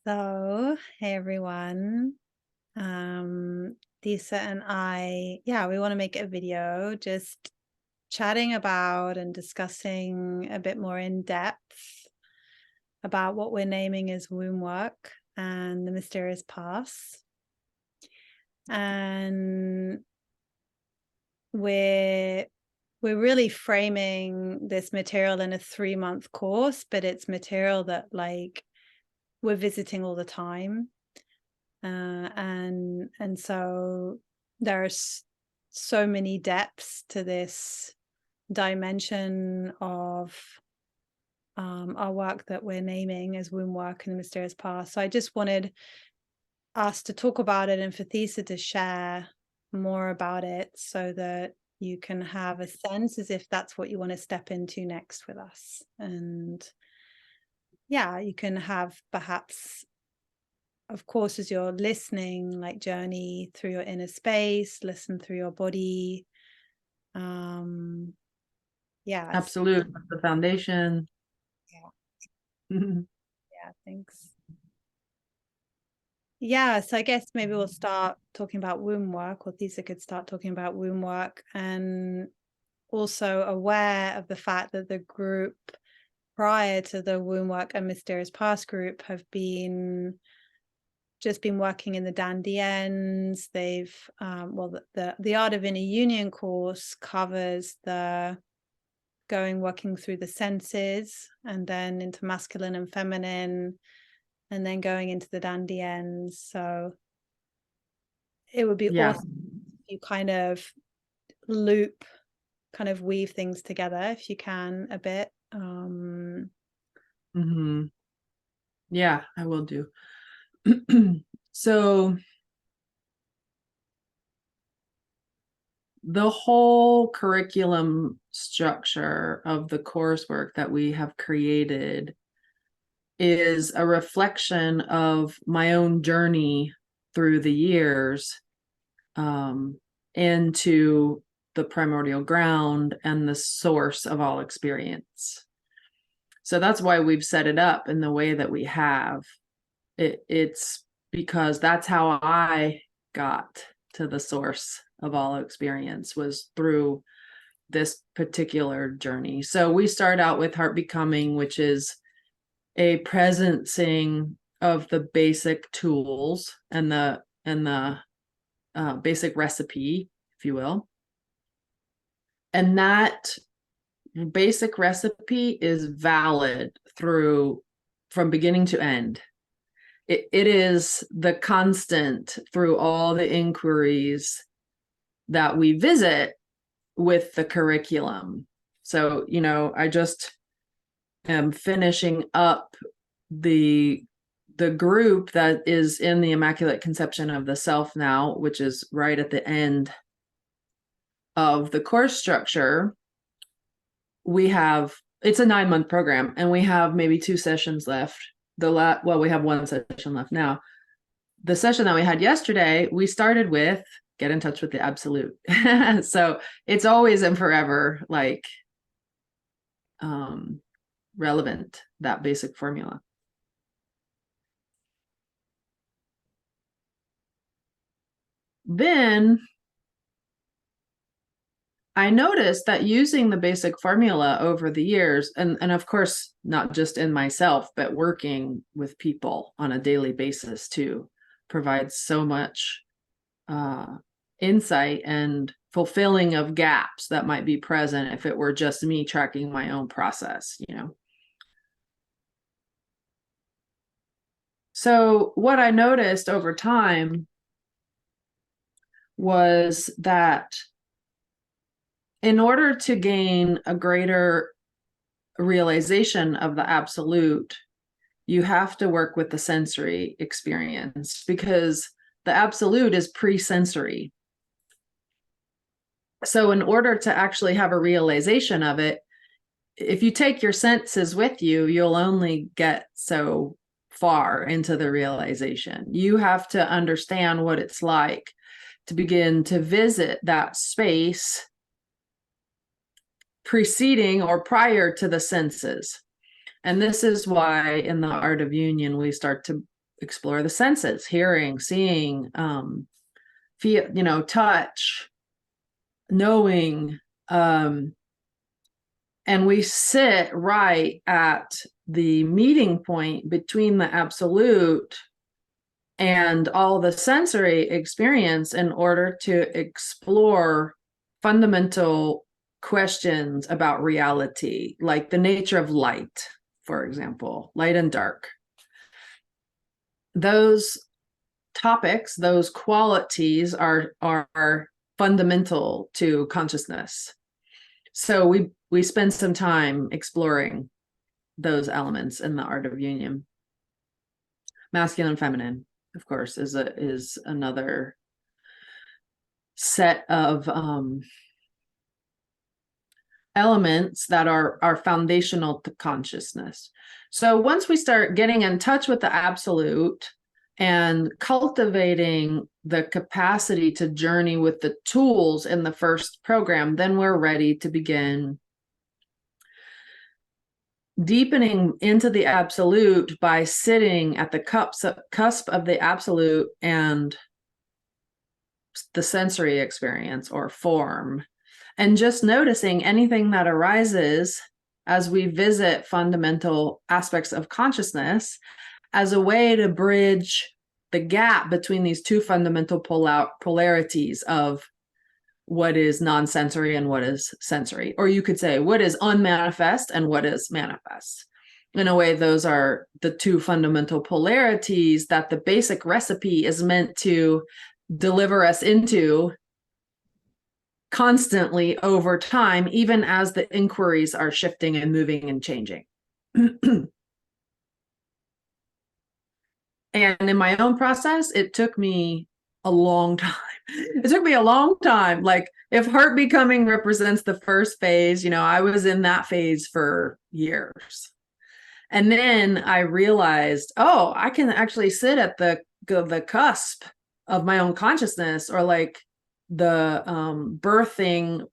Hey everyone. Thessa and we want to make a video just chatting about and discussing a bit more in depth about what we're naming as womb work and the mysterious past. And we're really framing this material in a 3-month course, but it's material that we're visiting all the time. And so there's so many depths to this dimension of our work that we're naming as womb work in the mysterious past. So I just wanted us to talk about it and for Thessa to share more about it so that you can have a sense as if that's what you want to step into next with us. And you can have perhaps, of course, as you're listening, journey through your inner space, listen through your body. Absolute. That's the foundation. Thanks. So I guess maybe we'll start talking about womb work, or Thessa could start talking about womb work, and also aware of the fact that the group prior to the womb work and mysterious past group have been working in the dandians. They've the Art of Inner Union course covers the working through the senses and then into masculine and feminine, and then going into the dandians. So it would be awesome if you kind of weave things together if you can a bit. Yeah, I will do. So the whole curriculum structure of the coursework that we have created is a reflection of my own journey through the years into the primordial ground and the source of all experience. So that's why we've set it up in the way that we have. It's because that's how I got to the source of all experience, was through this particular journey. So we start out with Heart Becoming, which is a presencing of the basic tools and the basic recipe, if you will. And that basic recipe is valid from beginning to end. It is the constant through all the inquiries that we visit with the curriculum. So, I just am finishing up the group that is in the Immaculate Conception of the Self now, which is right at the end of the course structure. It's a 9-month program, and we have maybe 2 sessions left. We have 1 session left now. The session that we had yesterday, we started with get in touch with the absolute. So it's always and forever relevant, that basic formula. Then I noticed that using the basic formula over the years, and of course, not just in myself, but working with people on a daily basis too, provides so much insight and fulfilling of gaps that might be present if it were just me tracking my own process, So what I noticed over time was that in order to gain a greater realization of the absolute, you have to work with the sensory experience, because the absolute is pre-sensory. So in order to actually have a realization of it, if you take your senses with you, you'll only get so far into the realization. You have to understand what it's like to begin to visit that space preceding or prior to the senses. And this is why in the Art of Union, we start to explore the senses, hearing, seeing, feel, touch, knowing, and we sit right at the meeting point between the absolute and all the sensory experience in order to explore fundamental questions about reality, like the nature of light, for example, light and dark. Those topics, those qualities are fundamental to consciousness. So we spend some time exploring those elements in the art of union. Masculine and feminine, of course, is another set of elements that are foundational to consciousness. So once we start getting in touch with the absolute and cultivating the capacity to journey with the tools in the first program, then we're ready to begin deepening into the absolute by sitting at the cusp of the absolute and the sensory experience or form, and just noticing anything that arises as we visit fundamental aspects of consciousness as a way to bridge the gap between these two fundamental polarities of what is non-sensory and what is sensory. Or you could say what is unmanifest and what is manifest. In a way, those are the two fundamental polarities that the basic recipe is meant to deliver us into constantly over time, even as the inquiries are shifting and moving and changing. And in my own process, it took me a long time. It took me a long time. Like if heart becoming represents the first phase, I was in that phase for years. And then I realized, oh, I can actually sit at the cusp of my own consciousness, or like the birthing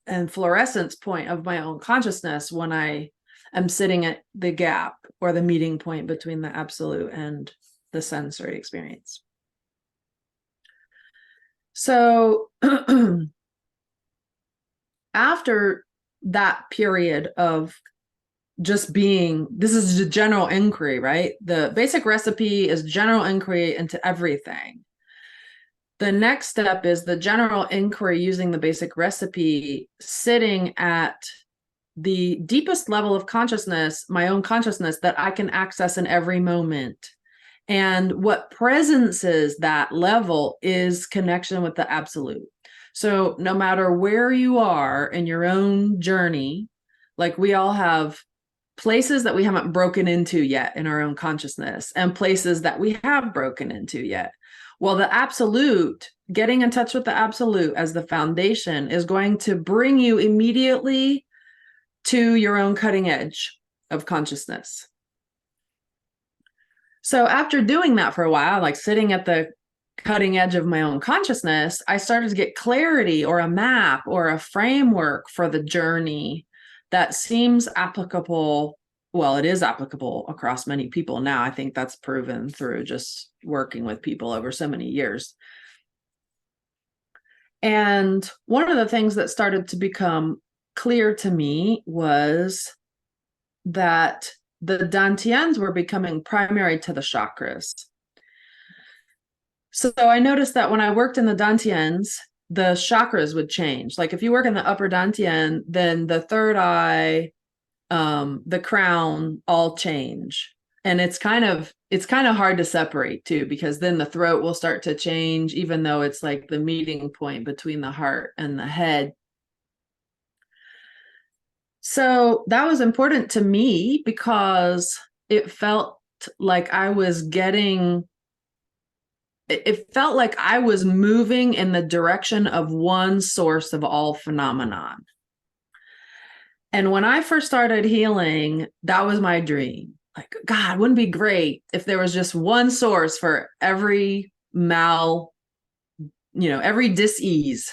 and fluorescence point of my own consciousness when I am sitting at the gap or the meeting point between the absolute and the sensory experience. So after that period of just being, this is a general inquiry, right? The basic recipe is general inquiry into everything. The next step is the general inquiry using the basic recipe, sitting at the deepest level of consciousness, my own consciousness that I can access in every moment. And what presences that level is connection with the absolute. So no matter where you are in your own journey, like we all have places that we haven't broken into yet in our own consciousness and places that we have broken into yet. Well, the absolute, getting in touch with the absolute as the foundation is going to bring you immediately to your own cutting edge of consciousness. So after doing that for a while, like sitting at the cutting edge of my own consciousness, I started to get clarity or a map or a framework for the journey that seems applicable. Well, it is applicable across many people now. I think that's proven through just working with people over so many years. And one of the things that started to become clear to me was that the dantians were becoming primary to the chakras. So I noticed that when I worked in the dantians, the chakras would change. Like if you work in the upper dantian, then the third eye, the crown all change. And it's kind of hard to separate too, because then the throat will start to change, even though it's like the meeting point between the heart and the head. So that was important to me because it felt like I was moving in the direction of one source of all phenomenon. And when I first started healing, that was my dream. Like, God, wouldn't it be great if there was just one source for every every dis-ease,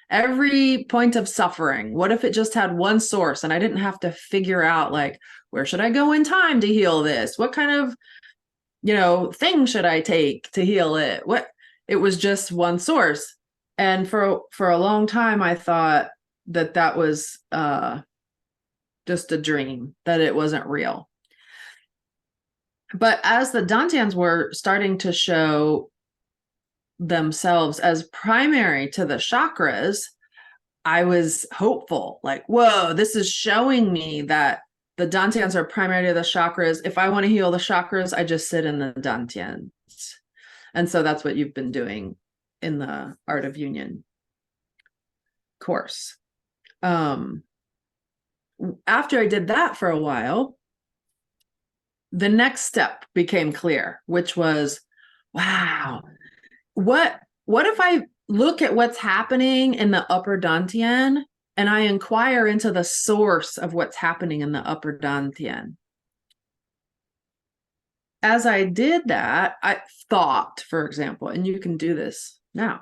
every point of suffering. What if it just had one source and I didn't have to figure out, like, where should I go in time to heal this? What kind of, thing should I take to heal it? It was just one source. And for a long time, I thought that was just a dream, that it wasn't real. But as the Dantians were starting to show themselves as primary to the chakras, I was hopeful, like, whoa, this is showing me that the Dantians are primary to the chakras. If I want to heal the chakras, I just sit in the Dantians. And so that's what you've been doing in the Art of Union course. After I did that for a while, the next step became clear, which was, wow, what if I look at what's happening in the upper Dantian and I inquire into the source of what's happening in the upper Dantian? As I did that, I thought, for example, and you can do this now,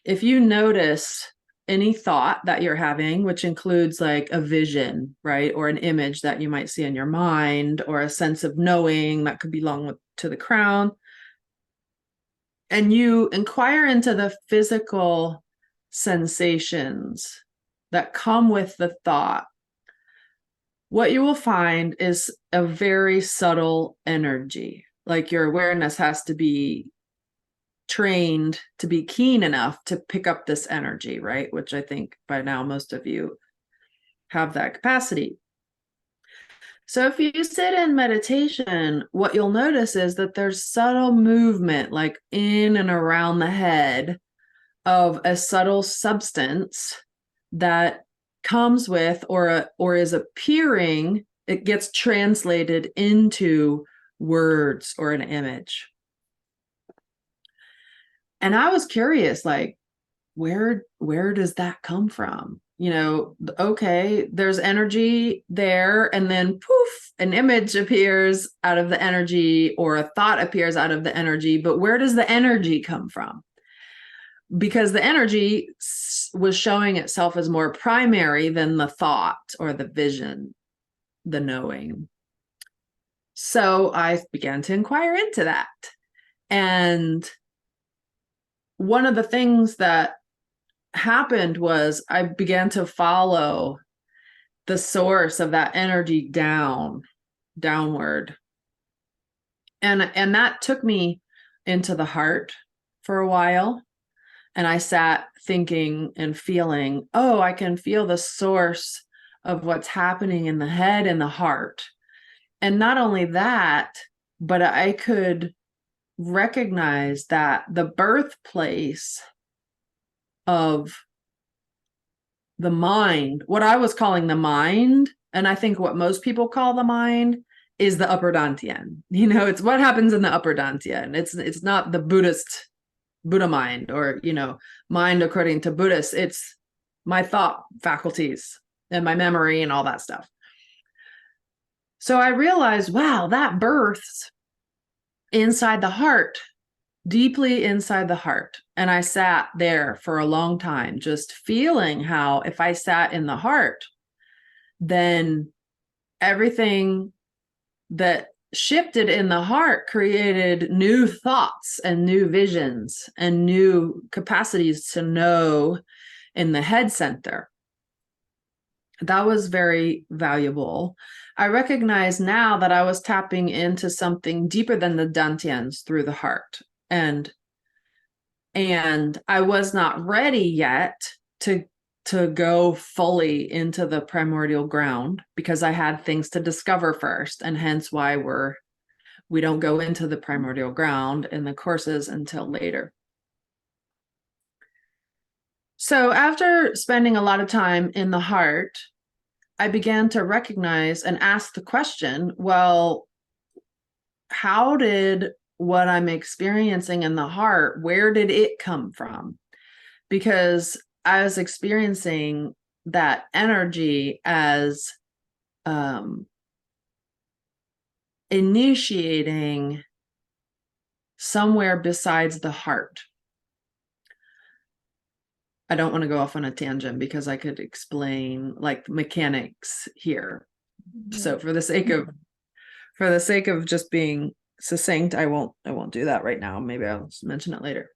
if you notice any thought that you're having, which includes like a vision, right, or an image that you might see in your mind, or a sense of knowing that could belong to the crown, and you inquire into the physical sensations that come with the thought, what you will find is a very subtle energy. Like your awareness has to be trained to be keen enough to pick up this energy, right? Which I think by now most of you have that capacity. So if you sit in meditation, what you'll notice is that there's subtle movement, like in and around the head, of a subtle substance that comes with or is appearing. It gets translated into words or an image. And I was curious, like, where does that come from? Okay, there's energy there, and then poof, an image appears out of the energy, or a thought appears out of the energy. But where does the energy come from? Because the energy was showing itself as more primary than the thought or the vision, the knowing. So I began to inquire into that. And one of the things that happened was I began to follow the source of that energy downward. And that took me into the heart for a while. And I sat thinking and feeling, oh, I can feel the source of what's happening in the head and the heart. And not only that, but I could recognize that the birthplace of the mind, what I was calling the mind, and I think what most people call the mind, is the upper Dantian. It's what happens in the upper Dantian. It's not the Buddha mind, or mind according to Buddhists. It's my thought faculties and my memory and all that stuff. So I realized, wow, that births inside the heart, deeply inside the heart. And I sat there for a long time, just feeling how if I sat in the heart, then everything that shifted in the heart created new thoughts and new visions and new capacities to know in the head center. That was very valuable. I recognize now that I was tapping into something deeper than the Dantians through the heart. And I was not ready yet to go fully into the primordial ground, because I had things to discover first, and hence why we don't go into the primordial ground in the courses until later. So after spending a lot of time in the heart, I began to recognize and ask the question, well, how did what I'm experiencing in the heart, where did it come from? Because I was experiencing that energy as initiating somewhere besides the heart. I don't want to go off on a tangent because I could explain like mechanics here. So for the sake of just being succinct. I won't do that right now. Maybe I'll mention it later.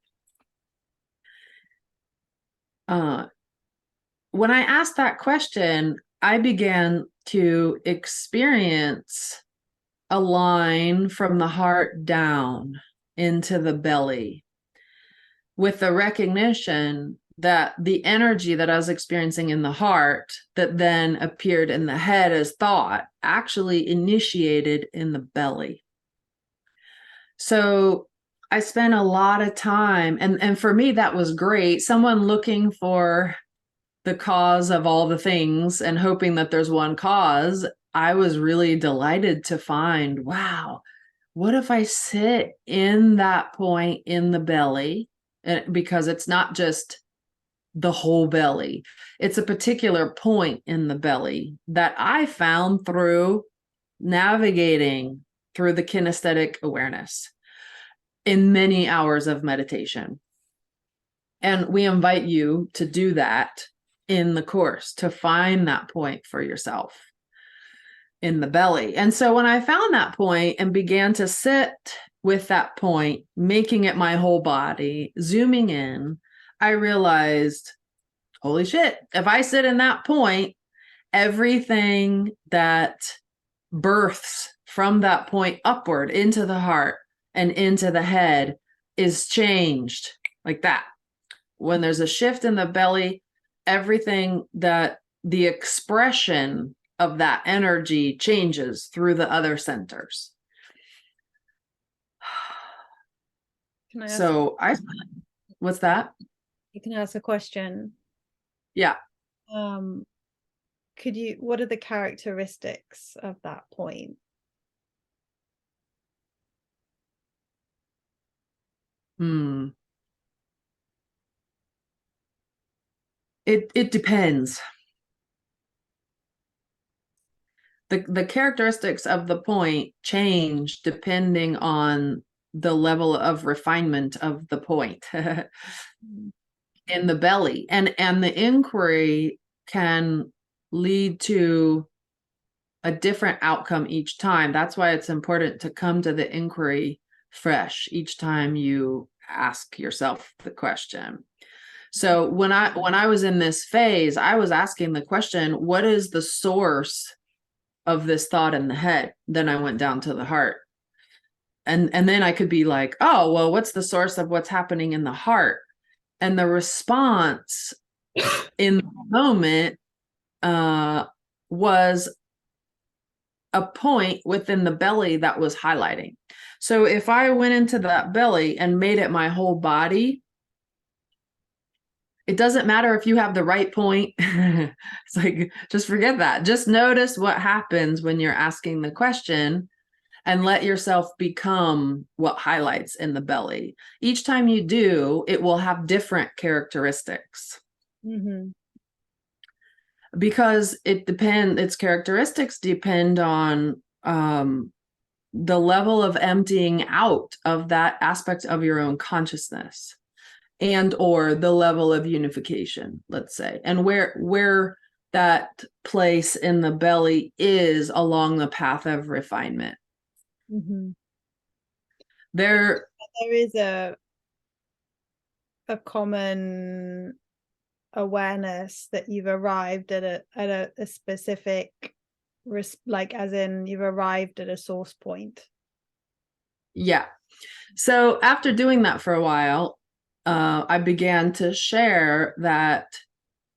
When I asked that question, I began to experience a line from the heart down into the belly, with the recognition that the energy that I was experiencing in the heart that then appeared in the head as thought actually initiated in the belly. So I spent a lot of time, and for me, that was great. Someone looking for the cause of all the things and hoping that there's one cause. I was really delighted to find, wow, what if I sit in that point in the belly? Because it's not just the whole belly, it's a particular point in the belly that I found through navigating through the kinesthetic awareness in many hours of meditation. And we invite you to do that in the course, to find that point for yourself in the belly. And so when I found that point and began to sit with that point, making it my whole body, zooming in, I realized, holy shit, if I sit in that point, everything that births from that point upward into the heart and into the head is changed like that. When there's a shift in the belly, everything that the expression of that energy changes through the other centers. What's that? You can ask a question. Yeah. What are the characteristics of that point? It depends. The characteristics of the point change depending on the level of refinement of the point in the belly. And the inquiry can lead to a different outcome each time. That's why it's important to come to the inquiry fresh each time you ask yourself the question. So when I was in this phase, I was asking the question, what is the source of this thought in the head? Then I went down to the heart. And then I could be like, oh, well, what's the source of what's happening in the heart? And the response in the moment was a point within the belly that was highlighting. So if I went into that belly and made it my whole body, it doesn't matter if you have the right point. It's like, just forget that. Just notice what happens when you're asking the question and let yourself become what highlights in the belly. Each time you do, it will have different characteristics. Mm-hmm. Because its characteristics depend on the level of emptying out of that aspect of your own consciousness, and or the level of unification, let's say, and where that place in the belly is along the path of refinement. Mm-hmm. There is a common awareness that you've arrived at a specific, like, as in you've arrived at a source point. Yeah. So after doing that for a while, I began to share that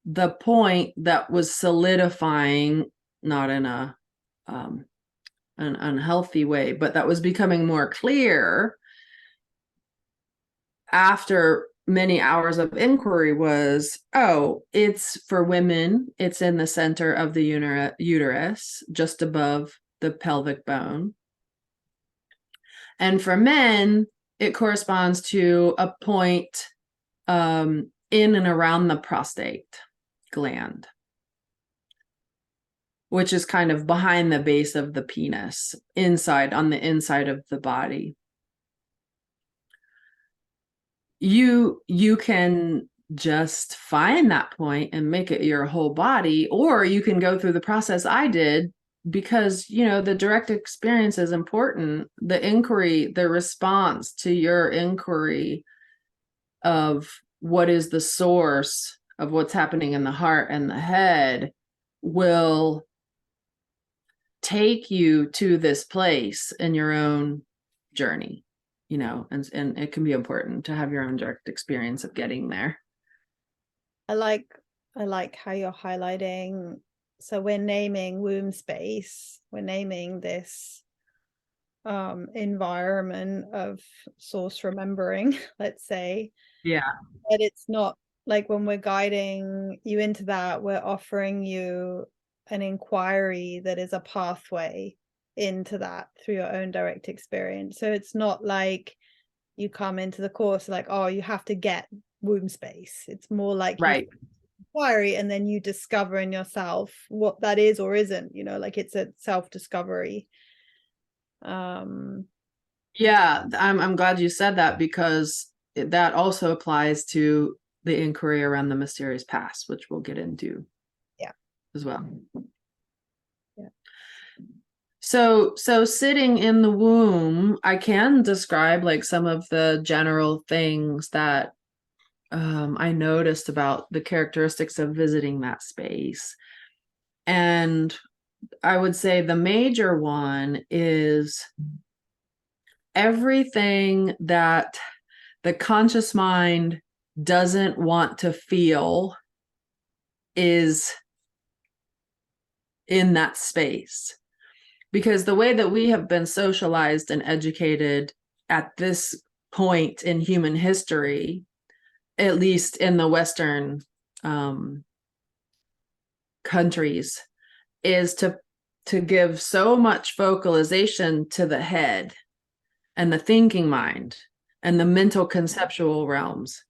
the point that was solidifying, not in an unhealthy way, but that was becoming more clear after many hours of inquiry was, oh, it's for women, it's in the center of the uterus, just above the pelvic bone. And for men, it corresponds to a point in and around the prostate gland, which is kind of behind the base of the penis, on the inside of the body. You can just find that point and make it your whole body, or you can go through the process I did because, you know, the direct experience is important. The inquiry, the response to your inquiry of what is the source of what's happening in the heart and the head will take you to this place in your own journey, you know, and it can be important to have your own direct experience of getting there. I like how you're highlighting. So we're naming womb space. We're naming this environment of source remembering, let's say. Yeah. But it's not like when we're guiding you into that, we're offering you an inquiry that is a pathway into that through your own direct experience. So it's not like you come into the course like, oh, you have to get womb space. It's more like Right. inquiry, and then you discover in yourself what that is or isn't, you know, like it's a self-discovery. Yeah, I'm glad you said that, because that also applies to the inquiry around the mysterious past, which we'll get into as well. Yeah. So sitting in the womb, I can describe like some of the general things that I noticed about the characteristics of visiting that space. And I would say the major one is everything that the conscious mind doesn't want to feel is in that space. Because the way that we have been socialized and educated at this point in human history, at least in the Western countries, is to give so much focalization to the head and the thinking mind and the mental conceptual realms.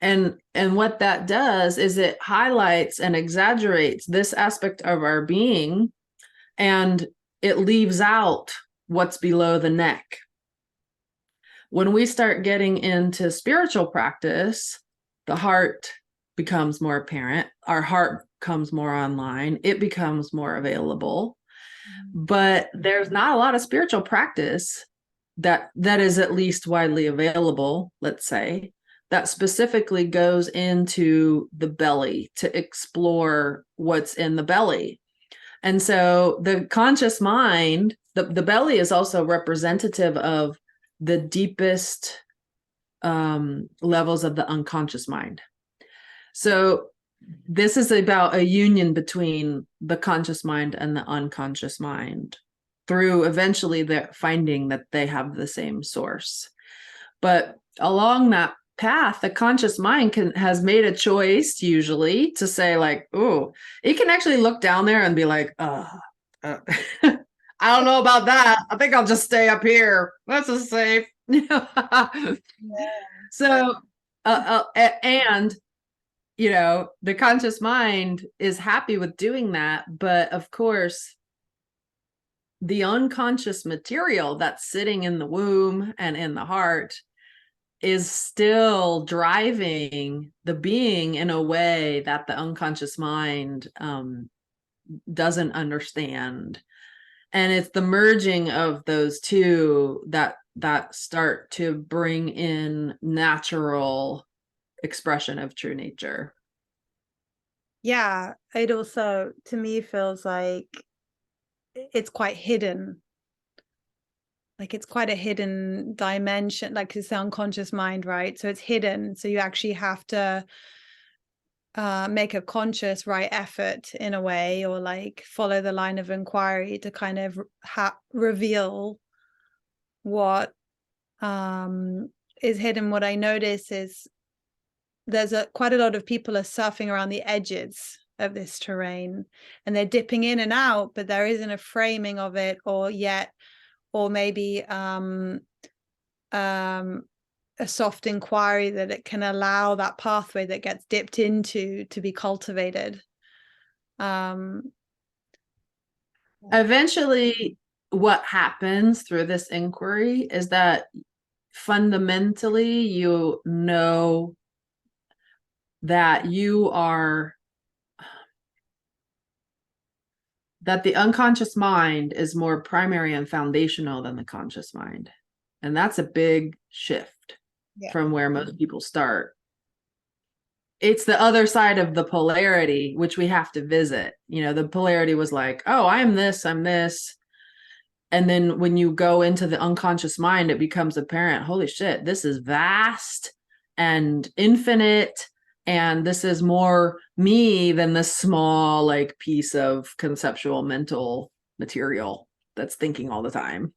And what that does is it highlights and exaggerates this aspect of our being, and it leaves out what's below the neck. When we start getting into spiritual practice, the heart becomes more apparent. Our heart comes more online. It becomes more available. But there's not a lot of spiritual practice that is at least widely available, let's say, that specifically goes into the belly to explore what's in the belly. And so the conscious mind, the belly is also representative of the deepest levels of the unconscious mind. So this is about a union between the conscious mind and the unconscious mind through eventually the finding that they have the same source. But along that path, the conscious mind has made a choice usually to say like, oh, it can actually look down there and be like, I don't know about that. I think I'll just stay up here. That's a safe. So, and you know, the conscious mind is happy with doing that, but of course, the unconscious material that's sitting in the womb and in the heart is still driving the being in a way that the unconscious mind doesn't understand. And it's the merging of those two that start to bring in natural expression of true nature. Yeah, it also to me feels like it's quite hidden. Like it's quite a hidden dimension, like it's the unconscious mind, right? So it's hidden. So you actually have to make a conscious right effort in a way, or like follow the line of inquiry to kind of reveal what is hidden. What I notice is there's quite a lot of people are surfing around the edges of this terrain, and they're dipping in and out, but there isn't a framing of it or maybe a soft inquiry that it can allow that pathway that gets dipped into to be cultivated. Eventually, what happens through this inquiry is that fundamentally you know that that the unconscious mind is more primary and foundational than the conscious mind. And that's a big shift from where most people start. It's the other side of the polarity, which we have to visit. You know, the polarity was like, oh, I'm this. And then when you go into the unconscious mind, it becomes apparent, holy shit, this is vast and infinite. And this is more me than this small, like, piece of conceptual mental material that's thinking all the time.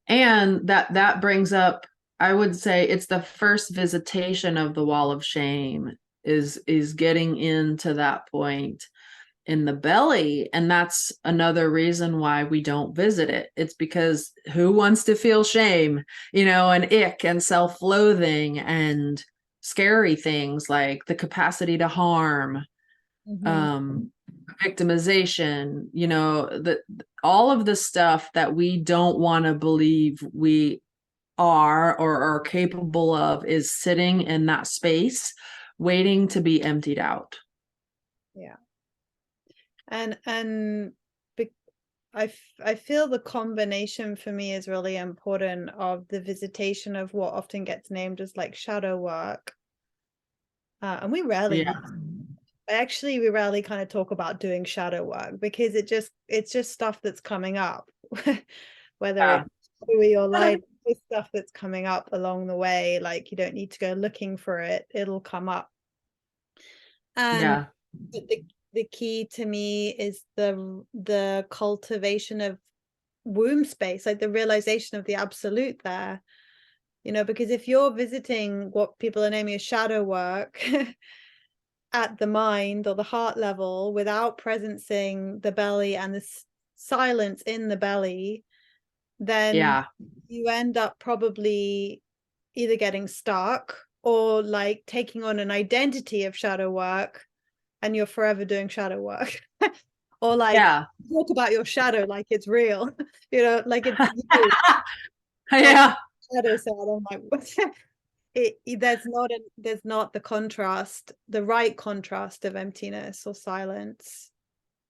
And that brings up, I would say it's the first visitation of the wall of shame is getting into that point in the belly. And that's another reason why we don't visit it. It's because who wants to feel shame, you know, and ick and self-loathing and scary things like the capacity to harm, victimization, you know, all of the stuff that we don't want to believe we are or are capable of is sitting in that space waiting to be emptied out. Yeah. And I feel the combination for me is really important of the visitation of what often gets named as like shadow work. And we rarely we rarely kind of talk about doing shadow work because it's just stuff that's coming up, whether it's gooey or light, it's stuff that's coming up along the way. Like you don't need to go looking for it, it'll come up. And the key to me is the cultivation of womb space, like the realization of the absolute there, you know, because if you're visiting what people are naming as shadow work at the mind or the heart level without presencing the belly and the silence in the belly, then you end up probably either getting stuck or like taking on an identity of shadow work, and you're forever doing shadow work. Or like talk about your shadow like it's real, you know, like it's shadow side. I'm like, what? There's not the contrast, the right contrast of emptiness or silence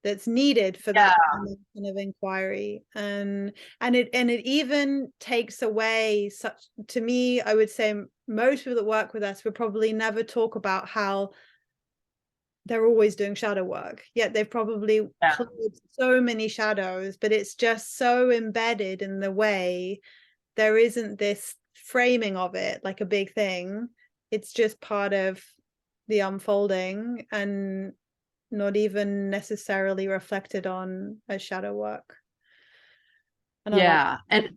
that's needed for that kind of inquiry. And it even takes away such, to me, I would say most people that work with us would probably never talk about how they're always doing shadow work, yet they've probably cleared so many shadows, but it's just so embedded in the way there isn't this framing of it like a big thing. It's just part of the unfolding and not even necessarily reflected on as shadow work. And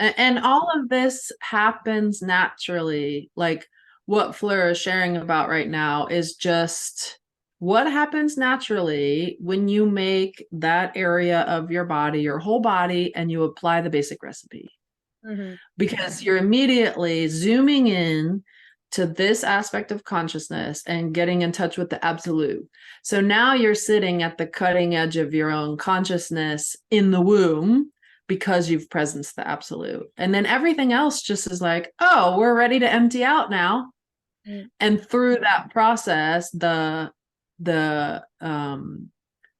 and all of this happens naturally. Like what Fleur is sharing about right now is just what happens naturally when you make that area of your body your whole body and you apply the basic recipe. Because you're immediately zooming in to this aspect of consciousness and getting in touch with the absolute. So now you're sitting at the cutting edge of your own consciousness in the womb because you've presenced the absolute. And then everything else just is like, oh, we're ready to empty out now. And through that process, the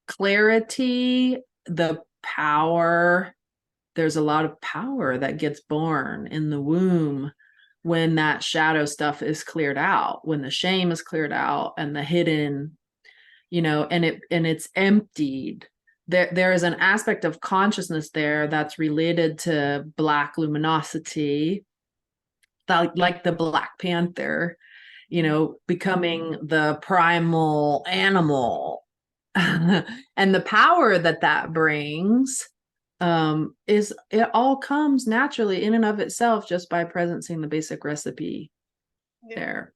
clarity, the power, there's a lot of power that gets born in the womb when that shadow stuff is cleared out, when the shame is cleared out and the hidden, you know, and it's emptied. There is an aspect of consciousness there that's related to Black luminosity, like the Black Panther, you know, becoming the primal animal. And the power that brings is, it all comes naturally in and of itself just by presencing the basic recipe there.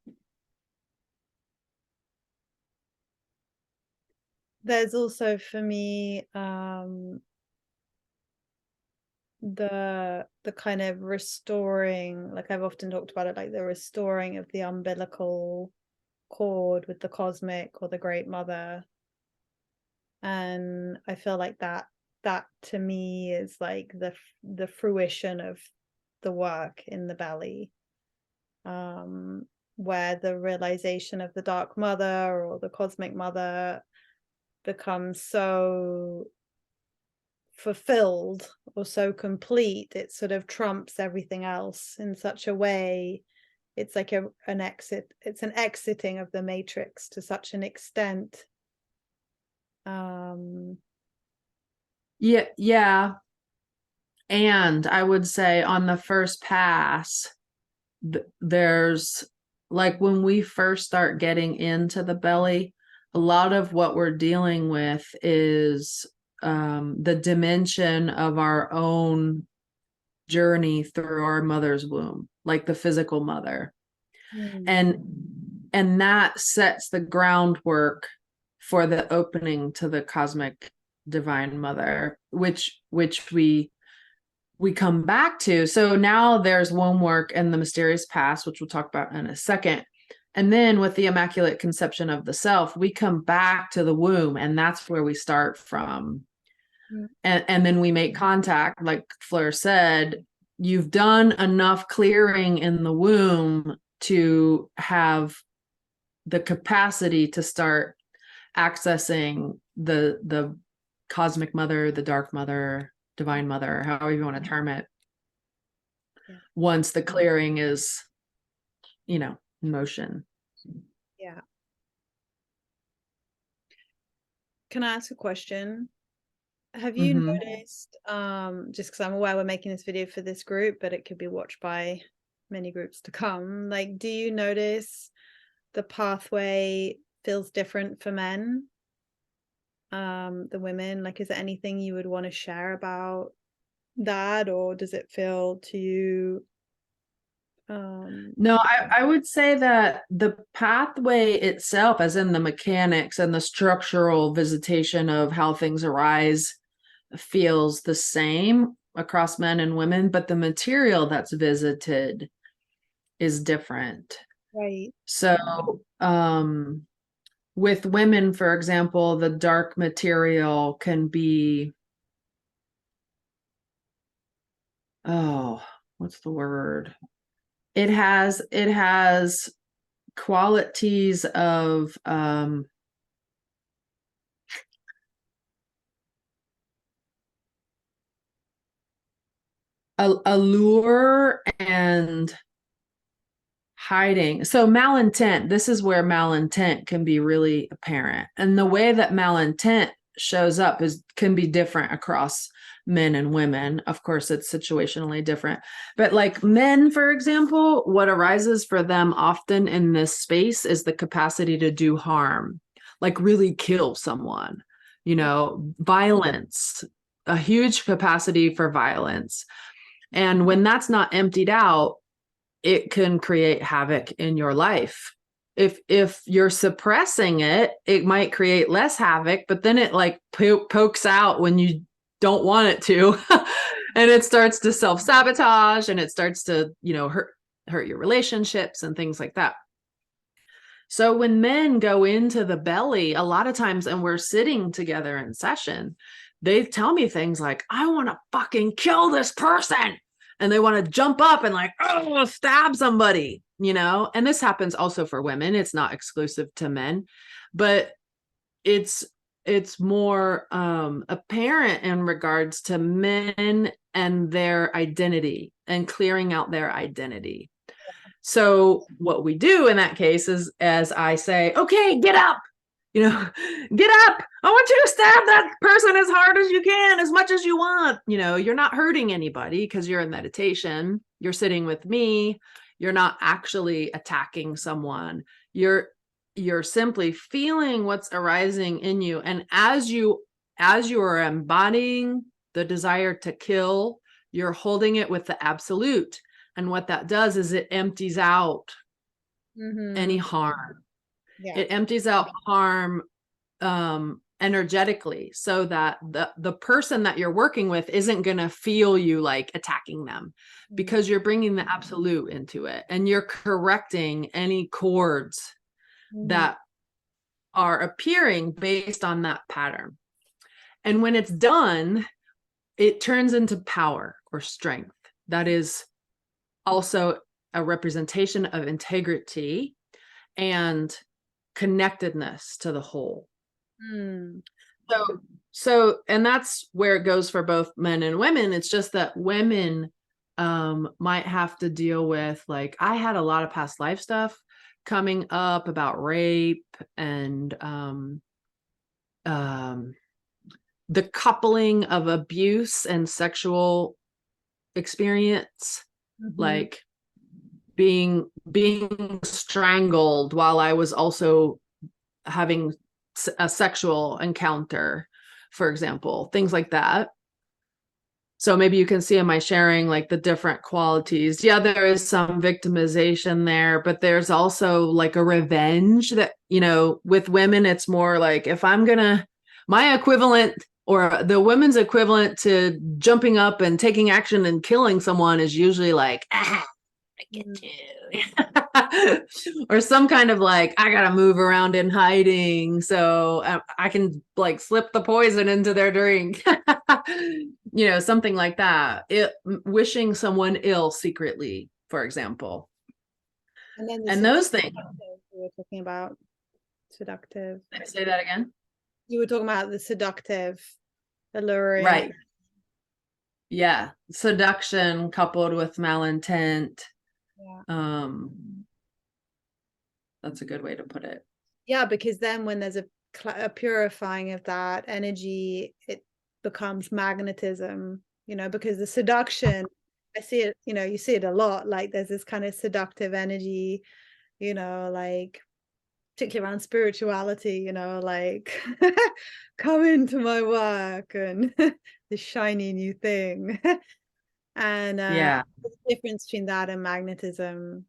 There's also for me the kind of restoring, like I've often talked about it, like the restoring of the umbilical cord with the cosmic or the great mother. And I feel like that to me is like the fruition of the work in the belly, where the realization of the dark mother or the cosmic mother becomes so fulfilled or so complete, it sort of trumps everything else in such a way. It's like an exit. It's an exiting of the matrix to such an extent. Yeah. And I would say on the first pass, there's like when we first start getting into the belly, a lot of what we're dealing with is the dimension of our own journey through our mother's womb, like the physical mother. And that sets the groundwork for the opening to the cosmic divine mother, which we come back to. So now there's womb work and the mysterious past, which we'll talk about in a second. And then with the immaculate conception of the self, we come back to the womb, and that's where we start from. And then we make contact, like Fleur said, you've done enough clearing in the womb to have the capacity to start accessing the cosmic mother, the dark mother, divine mother, however you want to term it. Yeah. Once the clearing is, in motion. Yeah. Can I ask a question? Have you noticed, just because I'm aware we're making this video for this group, but it could be watched by many groups to come, like, do you notice the pathway feels different for men than women? Like, is there anything you would want to share about that, or does it feel to you No, I would say that the pathway itself, as in the mechanics and the structural visitation of how things arise, feels the same across men and women, but the material that's visited is different. right? So, with women, for example, the dark material can be, what's the word? It has qualities of allure and hiding. So malintent, this is where malintent can be really apparent. And the way that malintent shows up can be different across men and women. Of course, it's situationally different. But like men, for example, what arises for them often in this space is the capacity to do harm, like really kill someone, violence, a huge capacity for violence. And when that's not emptied out, it can create havoc in your life. If you're suppressing it, it might create less havoc, but then it like pokes out when you don't want it to. And it starts to self-sabotage, and it starts to, hurt your relationships and things like that. So when men go into the belly, a lot of times, and we're sitting together in session, they tell me things like, I want to fucking kill this person. And they want to jump up and like, stab somebody, and this happens also for women. It's not exclusive to men, but it's more apparent in regards to men and their identity and clearing out their identity. So what we do in that case is, as I say, okay, get up, get up. I want you to stab that person as hard as you can, as much as you want. You're not hurting anybody because you're in meditation. You're sitting with me. You're not actually attacking someone. You're simply feeling what's arising in you. And as you are embodying the desire to kill, you're holding it with the absolute. And what that does is it empties out any harm. Yeah. It empties out harm energetically, so that the person that you're working with isn't going to feel you like attacking them, because you're bringing the absolute into it, and you're correcting any cords that are appearing based on that pattern. And when it's done, it turns into power or strength. That is also a representation of integrity and connectedness to the whole. Mm. So and that's where it goes for both men and women. It's just that women might have to deal with, like, I had a lot of past life stuff coming up about rape and um the coupling of abuse and sexual experience, Mhm. like being strangled while I was also having a sexual encounter, for example, things like that. So maybe you can see in my sharing like the different qualities. Yeah, there is some victimization there, but there's also like a revenge that, with women, it's more like, if I'm gonna, my equivalent or the women's equivalent to jumping up and taking action and killing someone is usually like, I get Mm. you. Or some kind of like, I gotta move around in hiding so I can like slip the poison into their drink. Something like that. Wishing someone ill secretly, for example. And then the And those things. seductive we were talking about, seductive. Did I say that again? You were talking about the seductive, alluring. Right. Yeah. Seduction coupled with malintent. Yeah. That's a good way to put it. Yeah, because then when there's a purifying of that energy, it becomes magnetism, because the seduction, I see it, you see it a lot, like there's this kind of seductive energy, like particularly around spirituality, like come into my work and the shiny new thing. And Yeah. there's a difference between that and magnetism.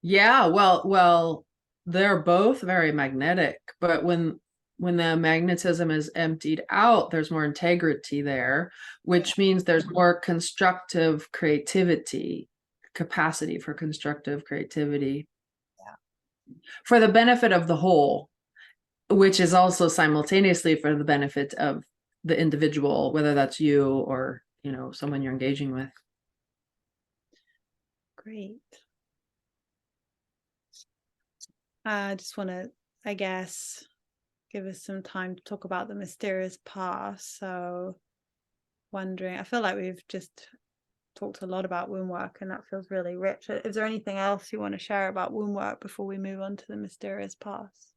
Yeah, well, they're both very magnetic, but when the magnetism is emptied out, there's more integrity there, Yeah. which means there's more constructive creativity, capacity for constructive creativity Yeah. for the benefit of the whole, which is also simultaneously for the benefit of the individual, whether that's you or, someone you're engaging with. Great. I just want to, I guess, give us some time to talk about the mysterious past. So, wondering, I feel like we've just talked a lot about womb work and that feels really rich. Is there anything else you want to share about womb work before we move on to the mysterious past?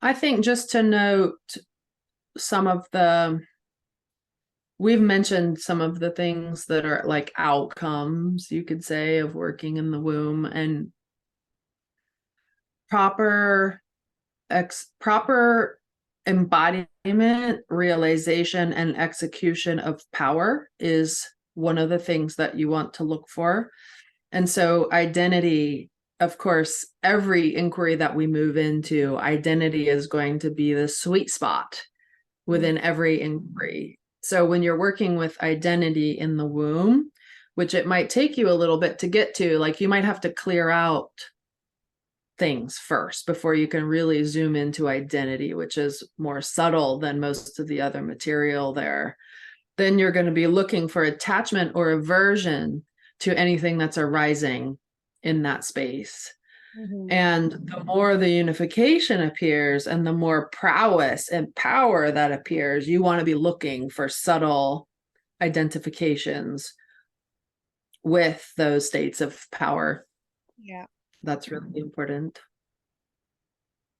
I think just to note some of we've mentioned some of the things that are like outcomes, you could say, of working in the womb, and proper proper embodiment, realization, and execution of power is one of the things that you want to look for. And so identity, of course, every inquiry that we move into, identity is going to be the sweet spot within every inquiry. So when you're working with identity in the womb, which it might take you a little bit to get to, like you might have to clear out things first before you can really zoom into identity, which is more subtle than most of the other material there. Then you're going to be looking for attachment or aversion to anything that's arising in that space. Mm-hmm. And the more the unification appears and the more prowess and power that appears, you want to be looking for subtle identifications with those states of power. Yeah. That's really important.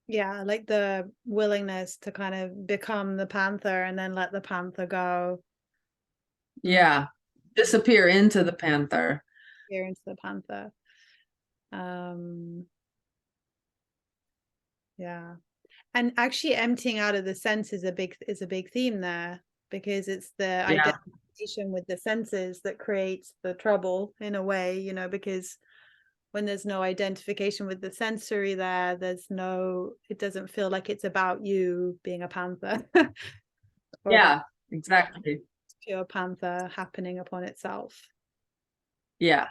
Yeah, like the willingness to kind of become the panther and then let the panther go. Yeah. Disappear into the panther. Here into the panther. Um, yeah. And actually emptying out of the sense is a big theme there, because it's the Yeah. identification with the senses that creates the trouble in a way, because when there's no identification with the sensory there, it doesn't feel like it's about you being a panther or about Yeah, exactly. pure panther happening upon itself. Yeah.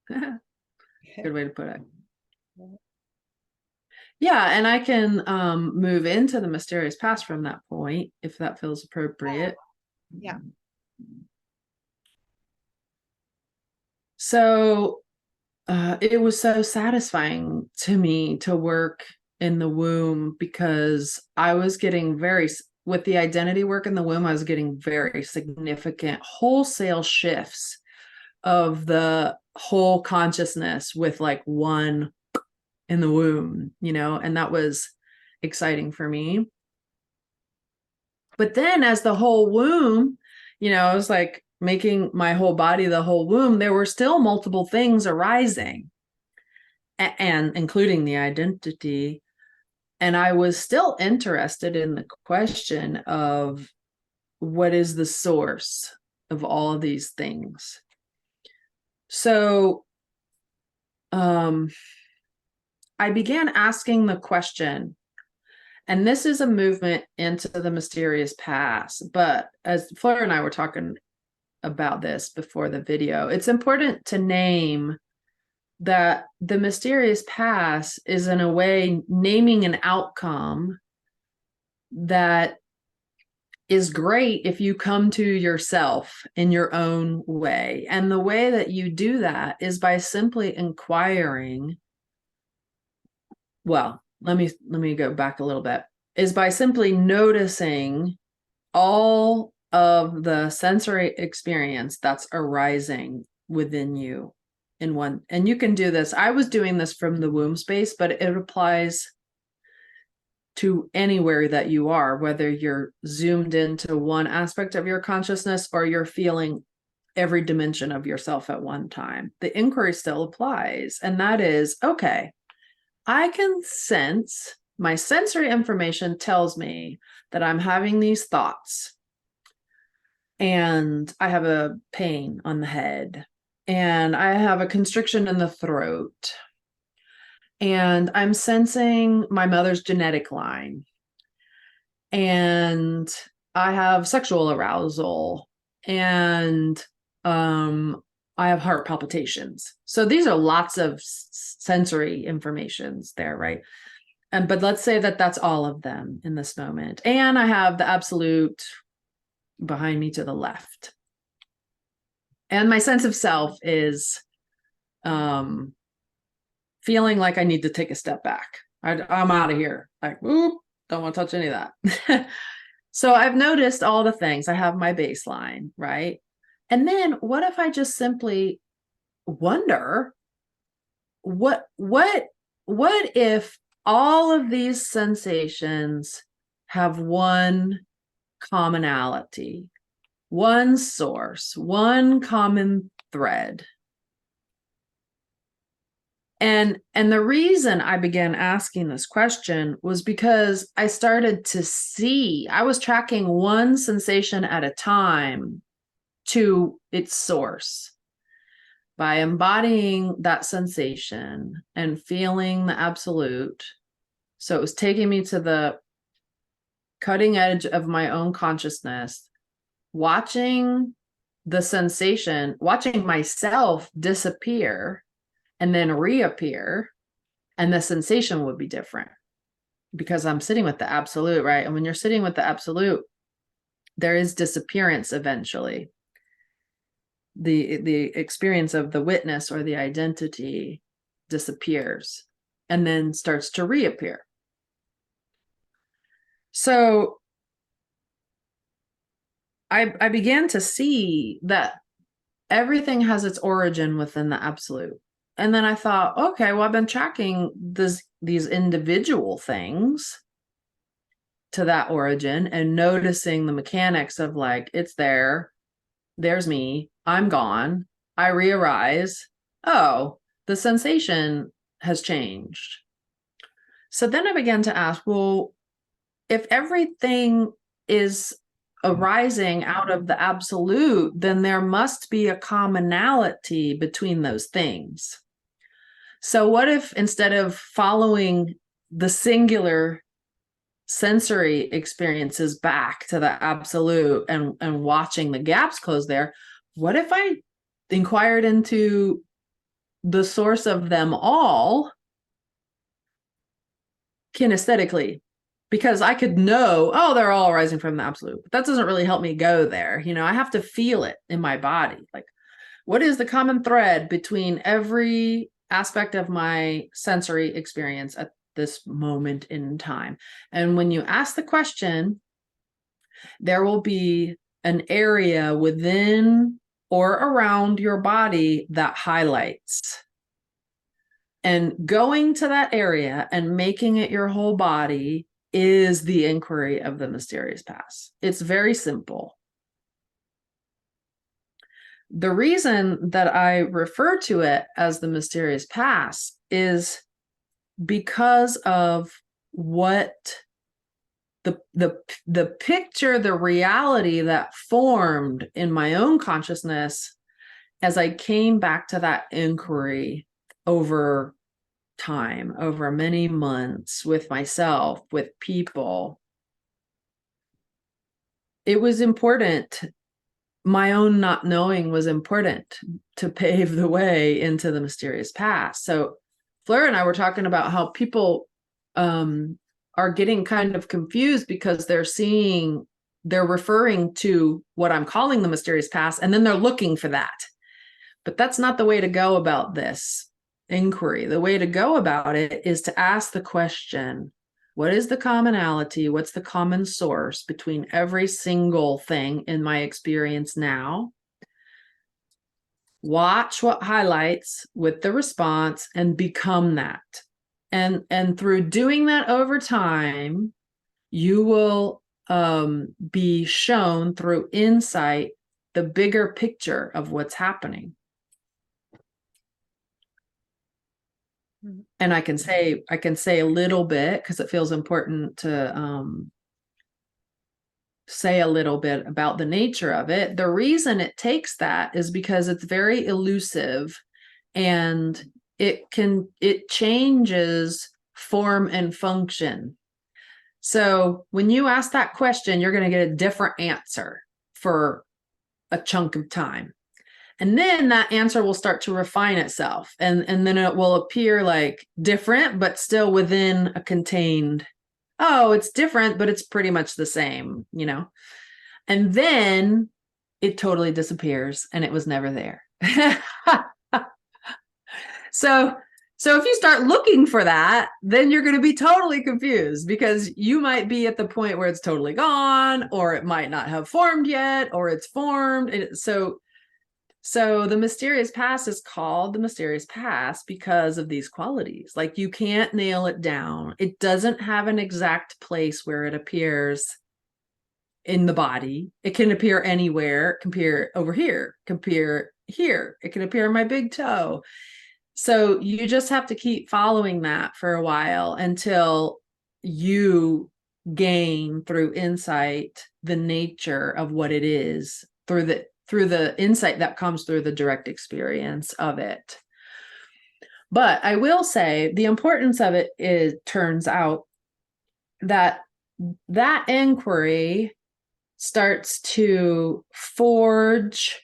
Good way to put it. Yeah, and I can move into the mysterious past from that point if that feels appropriate. Yeah. So it was so satisfying to me to work in the womb, because I was getting with the identity work in the womb, I was getting very significant wholesale shifts of the whole consciousness with like one in the womb, and that was exciting for me. But then as the whole womb, I was like making my whole body the whole womb, there were still multiple things arising, and including the identity. And I was still interested in the question of what is the source of all of these things. So I began asking the question, and this is a movement into the mysterious past. But as Fleur and I were talking about this before the video, it's important to name that the mysterious past is, in a way, naming an outcome that is great if you come to yourself in your own way. And the way that you do that is by simply inquiring. Well, let me go back a little bit. Is by simply noticing all of the sensory experience that's arising within you in one. And you can do this. I was doing this from the womb space, but it applies to anywhere that you are, whether you're zoomed into one aspect of your consciousness or you're feeling every dimension of yourself at one time. The inquiry still applies. And that is, okay, I can sense, my sensory information tells me that I'm having these thoughts, and I have a pain on the head, and I have a constriction in the throat, and I'm sensing my mother's genetic line, and I have sexual arousal, and I have heart palpitations. So these are lots of sensory informations there, right? But let's say that that's all of them in this moment. And I have the absolute behind me to the left. And my sense of self is feeling like I need to take a step back. I'm out of here. Like, whoop, don't want to touch any of that. So I've noticed all the things. I have my baseline, right? And then what if I just simply wonder, what if all of these sensations have one commonality, one source, one common thread? And the reason I began asking this question was because I started to see, I was tracking one sensation at a time to its source. By embodying that sensation and feeling the absolute. So it was taking me to the cutting edge of my own consciousness, watching the sensation, watching myself disappear and then reappear, and the sensation would be different because I'm sitting with the absolute, right? And when you're sitting with the absolute, there is disappearance eventually. The experience of the witness or the identity disappears and then starts to reappear. So I began to see that everything has its origin within the absolute. And then I thought, okay, well, I've been tracking these individual things to that origin and noticing the mechanics of like, it's there's me, I'm gone, I re-arise. Oh, the sensation has changed. So then I began to ask, well, if everything is arising out of the absolute, then there must be a commonality between those things. So what if instead of following the singular sensory experiences back to the absolute and watching the gaps close there, what if I inquired into the source of them all kinesthetically? Because I could know, oh, they're all arising from the absolute, but that doesn't really help me go there. I have to feel it in my body. Like, What is the common thread between every aspect of my sensory experience at this moment in time? And when you ask the question, there will be an area within or around your body that highlights. And going to that area and making it your whole body is the inquiry of the mysterious past. It's very simple. The reason that I refer to it as the mysterious past is because of what the picture, the reality that formed in my own consciousness as I came back to that inquiry over time, over many months, with myself, with people. It was important. My own not knowing was important to pave the way into the mysterious past. So Fleur and I were talking about how people are getting kind of confused because they're referring to what I'm calling the mysterious past, and then they're looking for that. But that's not the way to go about this inquiry. The way to go about it is to ask the question, what is the commonality? What's the common source between every single thing in my experience now? Watch what highlights with the response and become that. And through doing that over time, you will be shown through insight the bigger picture of what's happening. And I can say a little bit because it feels important to say a little bit about the nature of it. The reason it takes that is because it's very elusive, and it changes form and function. So when you ask that question, you're going to get a different answer for a chunk of time. And then that answer will start to refine itself. And then it will appear like different, but still within a contained, oh, it's different, but it's pretty much the same, you know? And then it totally disappears and it was never there. So if you start looking for that, then you're going to be totally confused because you might be at the point where it's totally gone, or it might not have formed yet, or it's formed. So the mysterious past is called the mysterious past because of these qualities. Like, you can't nail it down. It doesn't have an exact place where it appears in the body. It can appear anywhere. It can appear over here, it can appear here. It can appear in my big toe. So you just have to keep following that for a while until you gain through insight the nature of what it is through the insight that comes through the direct experience of it. But I will say the importance of it turns out that inquiry starts to forge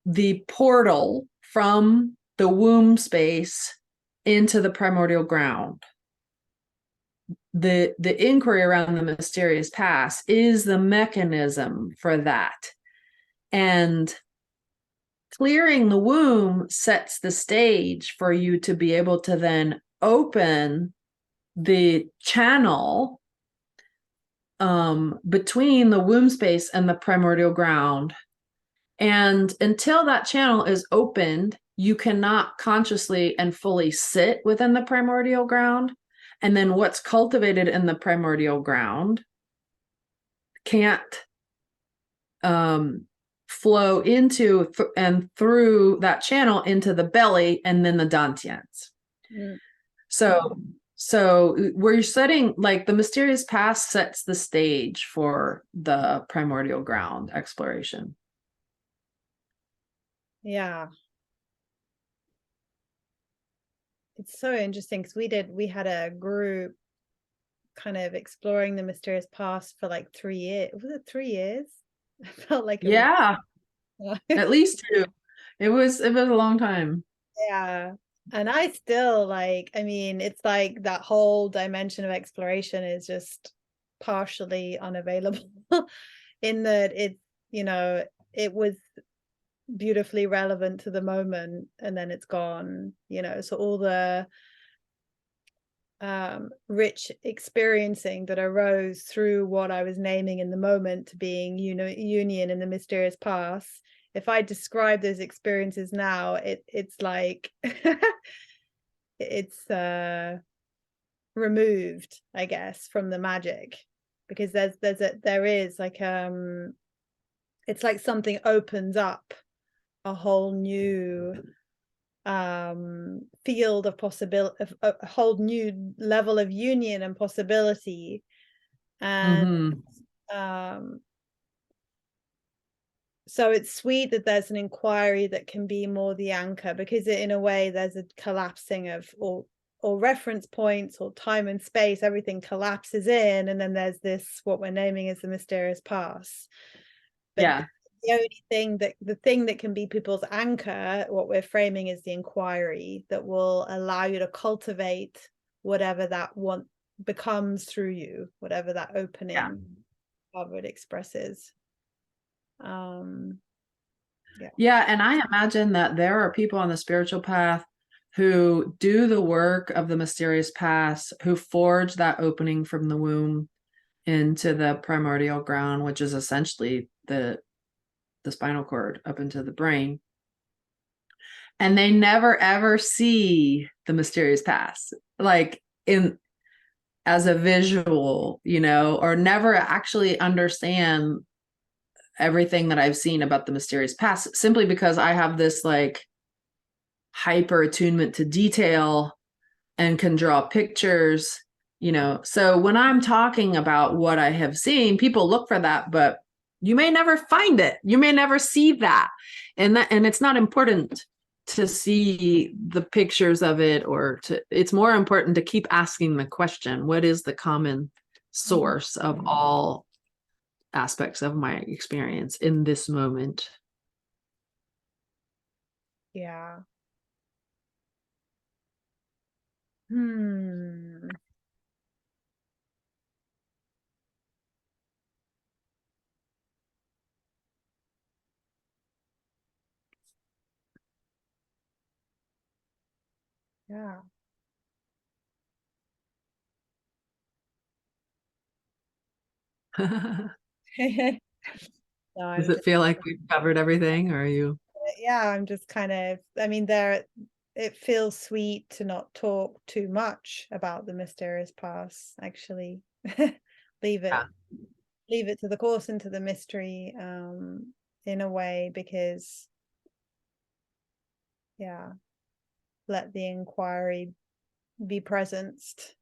the portal from the womb space into the primordial ground. The inquiry around the mysterious past is the mechanism for that. And clearing the womb sets the stage for you to be able to then open the channel between the womb space and the primordial ground. And until that channel is opened, you cannot consciously and fully sit within the primordial ground. And then what's cultivated in the primordial ground can't flow into and through that channel into the belly and then the dantians. So we're setting, like, the mysterious past sets the stage for the primordial ground exploration. Yeah. It's so interesting because we had a group kind of exploring the mysterious past for like 3 years. Was it 3 years? I felt like at least 2. It was a long time. Yeah. And I still it's like that whole dimension of exploration is just partially unavailable in that it was beautifully relevant to the moment, and then it's gone, you know. So all the rich experiencing that arose through what I was naming in the moment to being, you know, union in the mysterious past. If I describe those experiences now, it's like it's removed, I guess, from the magic, because there is like it's like something opens up a whole new field of possibility, a whole new level of union and possibility. And so it's sweet that there's an inquiry that can be more the anchor, because in a way there's a collapsing of or reference points or time and space, everything collapses in, and then there's this, what we're naming as the mysterious past. But Yeah. the only thing that the thing that can be people's anchor, what we're framing, is the inquiry that will allow you to cultivate whatever that want becomes through you, whatever that opening of it expresses. Yeah, and I imagine that there are people on the spiritual path who do the work of the mysterious past, who forge that opening from the womb into the primordial ground, which is essentially the spinal cord up into the brain. And they never ever see the mysterious past, like in as a visual, you know, or never actually understand everything that I've seen about the mysterious past, simply because I have this like hyper attunement to detail and can draw pictures, you know. So when I'm talking about what I have seen, people look for that, but you may never find it. You may never see that. And it's not important to see the pictures of it, it's more important to keep asking the question, what is the common source of all aspects of my experience in this moment? Yeah. Yeah. No, Does I'm it just, feel like we've covered everything, or are you? yeah, I'm just kind of, I mean, it feels sweet to not talk too much about the mysterious past, actually. leave it Yeah. leave it to the course and to the mystery, in a way, because yeah, let the inquiry be presenced.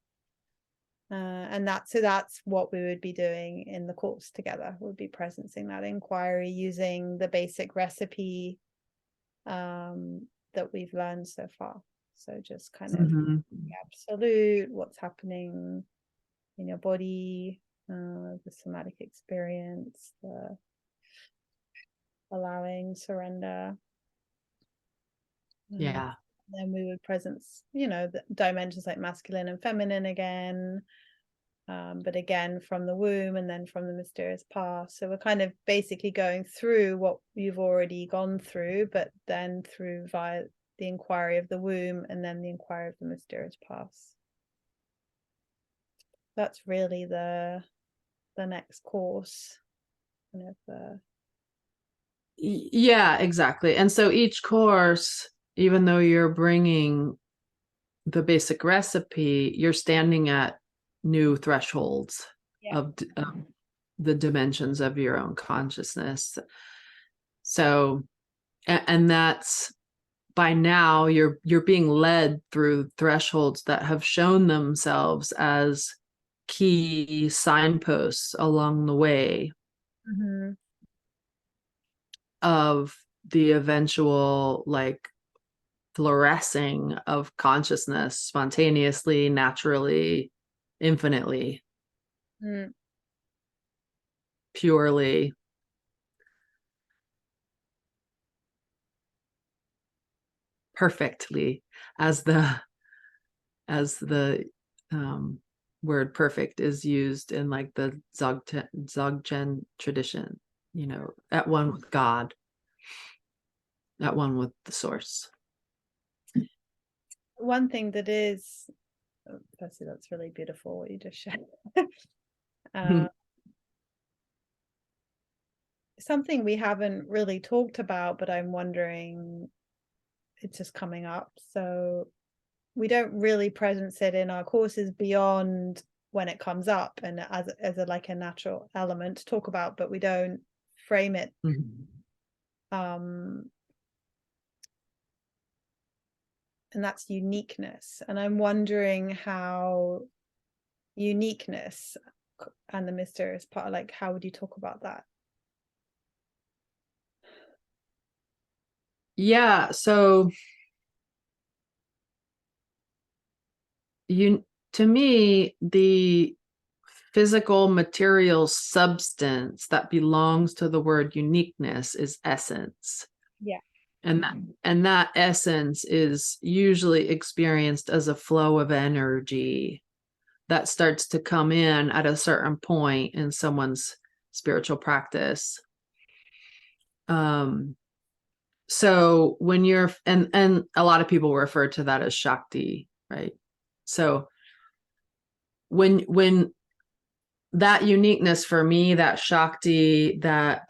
And that's what we would be doing in the course together, would be presencing that inquiry using the basic recipe that we've learned so far. So just kind of the absolute, what's happening in your body, the somatic experience, the allowing, surrender. Yeah. Then we would presence, you know, the dimensions like masculine and feminine again, but again from the womb and then from the mysterious past. So we're kind of basically going through what you've already gone through, but then through via the inquiry of the womb and then the inquiry of the mysterious past. That's really the next course, kind of. Yeah, exactly. And so each course, even though you're bringing the basic recipe, you're standing at new thresholds of the dimensions of your own consciousness. So, and that's, by now you're being led through thresholds that have shown themselves as key signposts along the way of the eventual like fluorescing of consciousness spontaneously, naturally, infinitely, purely. Perfectly, as the word perfect is used in like the Dzogchen tradition, you know, at one with God. at one with the source. One thing that is, Percy, that's really beautiful what you just shared. Something we haven't really talked about, but I'm wondering, it's just coming up. So we don't really presence it in our courses beyond when it comes up and as a like a natural element to talk about, but we don't frame it. And that's uniqueness. And I'm wondering how uniqueness and the mysterious part, like, how would you talk about that? Yeah, so to me, the physical material substance that belongs to the word uniqueness is essence. Yeah. And that essence is usually experienced as a flow of energy that starts to come in at a certain point in someone's spiritual practice. So when you're, and a lot of people refer to that as Shakti, right? So when that uniqueness for me, that Shakti, that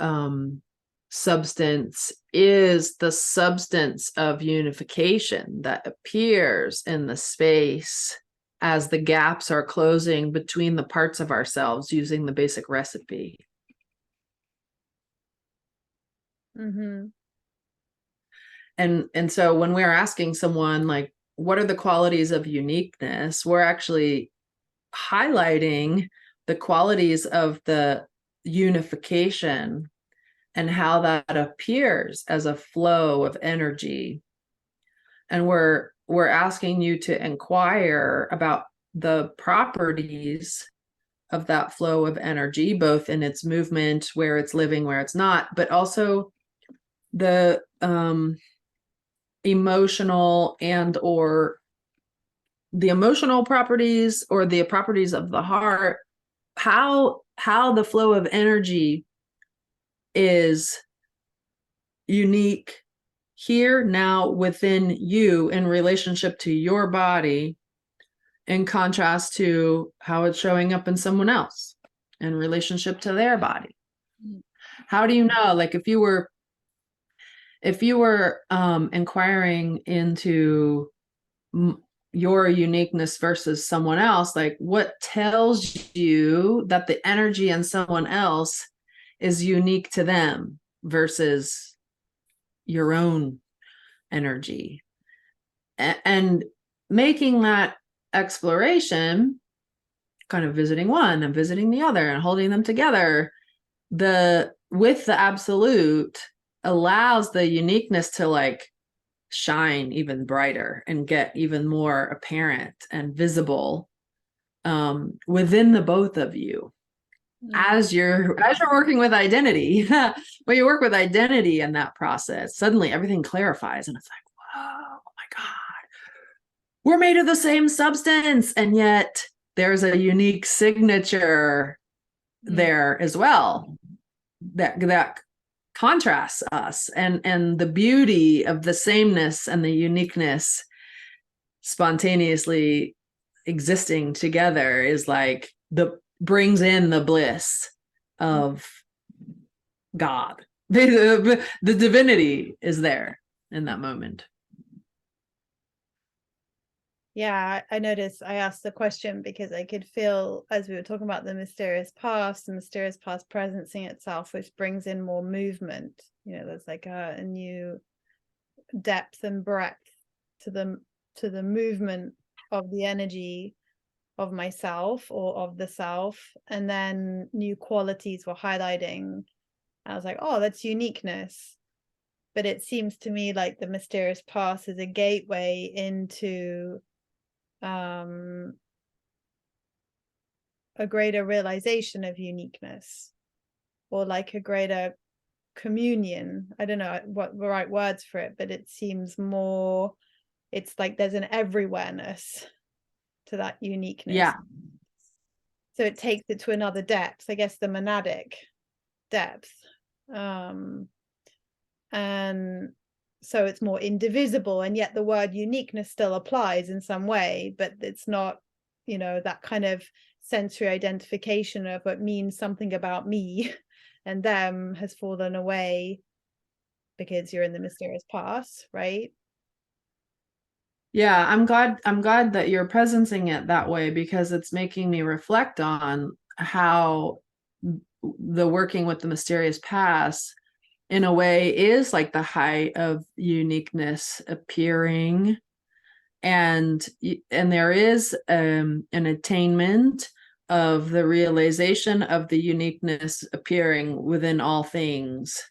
substance is the substance of unification that appears in the space as the gaps are closing between the parts of ourselves using the basic recipe. And so when we're asking someone, like, what are the qualities of uniqueness, we're actually highlighting the qualities of the unification and how that appears as a flow of energy. And we're asking you to inquire about the properties of that flow of energy, both in its movement, where it's living, where it's not, but also the emotional and or the emotional properties or the properties of the heart, how the flow of energy is unique here now within you in relationship to your body, in contrast to how it's showing up in someone else in relationship to their body. How do you know, like, if you were inquiring into your uniqueness versus someone else, like, what tells you that the energy in someone else is unique to them versus your own energy? And making that exploration, kind of visiting one and visiting the other and holding them together, with the absolute, allows the uniqueness to, like, shine even brighter and get even more apparent and visible within the both of you. As you're working with identity. When you work with identity in that process, suddenly everything clarifies and it's like, whoa, oh my God, we're made of the same substance, and yet there's a unique signature there as well that contrasts us, and the beauty of the sameness and the uniqueness spontaneously existing together is like brings in the bliss of God. The divinity is there in that moment. Yeah, I noticed I asked the question because I could feel, as we were talking about the mysterious past presencing itself, which brings in more movement. There's like a new depth and breadth to the movement of the energy of myself or of the self, and then new qualities were highlighting. I was like, oh, that's uniqueness. But it seems to me like the mysterious past is a gateway into a greater realization of uniqueness, or like a greater communion. I don't know what the right words for it, but it seems more, it's like there's an everywhereness to that uniqueness. Yeah. So it takes it to another depth, I guess, the monadic depth. And so it's more indivisible, and yet the word uniqueness still applies in some way, but it's not, you know, that kind of sensory identification of what means something about me and them has fallen away because you're in the mysterious past, right? Yeah, I'm glad that you're presencing it that way, because it's making me reflect on how the working with the mysterious past in a way is like the height of uniqueness appearing, and there is an attainment of the realization of the uniqueness appearing within all things.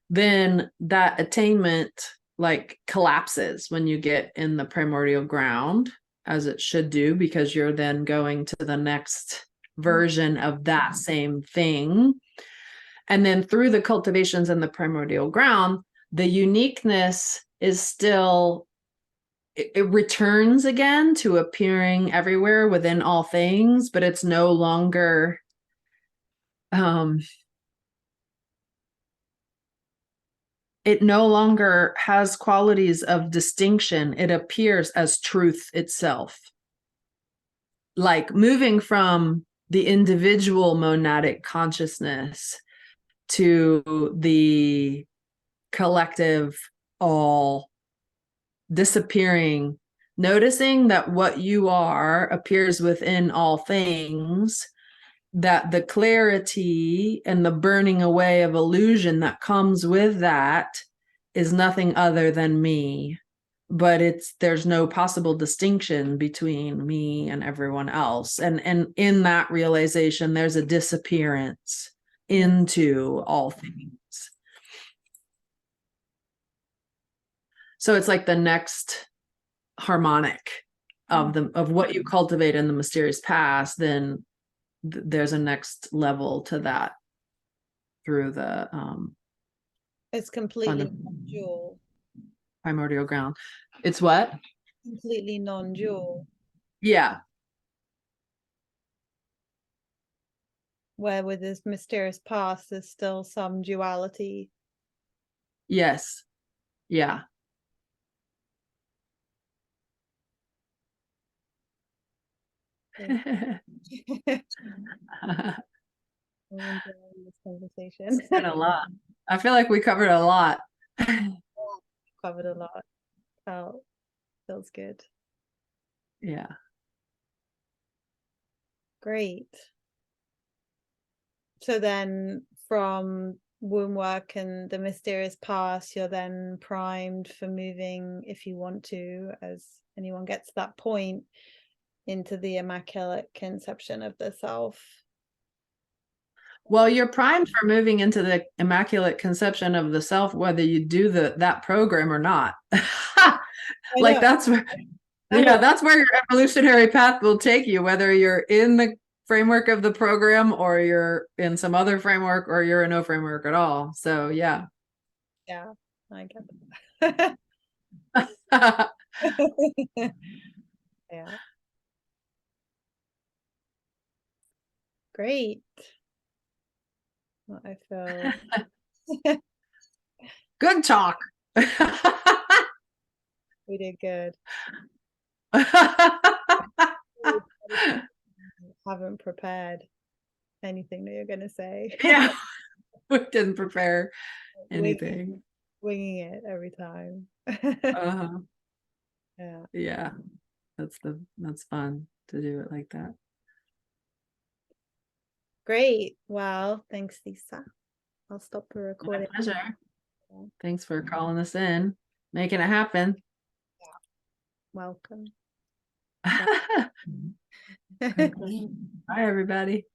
Then that attainment like collapses when you get in the primordial ground, as it should do, because you're then going to the next version of that same thing. And then through the cultivations in the primordial ground, the uniqueness is still, it returns again to appearing everywhere within all things, but it's no longer it no longer has qualities of distinction. It appears as truth itself. Like moving from the individual monadic consciousness to the collective all, disappearing, noticing that what you are appears within all things, that the clarity and the burning away of illusion that comes with that is nothing other than me. But there's no possible distinction between me and everyone else. And in that realization, there's a disappearance into all things. So it's like the next harmonic of what you cultivate in the mysterious past. Then there's a next level to that through the It's completely non-dual. Primordial ground. It's what? Completely non-dual. Yeah. Where with this mysterious past, there's still some duality. Yes. Yeah. I'm enjoying this conversation. It's been a lot. I feel like we covered a lot. Covered a lot. Feels good. Yeah. Great. So then from womb work and the mysterious past, you're then primed for moving, if you want to, as anyone gets to that point, into the immaculate conception of the self. Well, you're primed for moving into the immaculate conception of the self, whether you do that program or not. Like that's where, yeah, that's where your evolutionary path will take you, whether you're in the framework of the program or you're in some other framework or you're in no framework at all. So yeah. Yeah, I get that. Yeah. Great. Well, I feel Good talk. we did good. Haven't prepared anything that you're going to say. Yeah, we didn't prepare anything. Winging it every time. Uh-huh. Yeah. Yeah, that's fun to do it like that. Great. Well, thanks, Thessa. I'll stop the recording. My pleasure. Thanks for calling us in, making it happen. Welcome. Bye, everybody.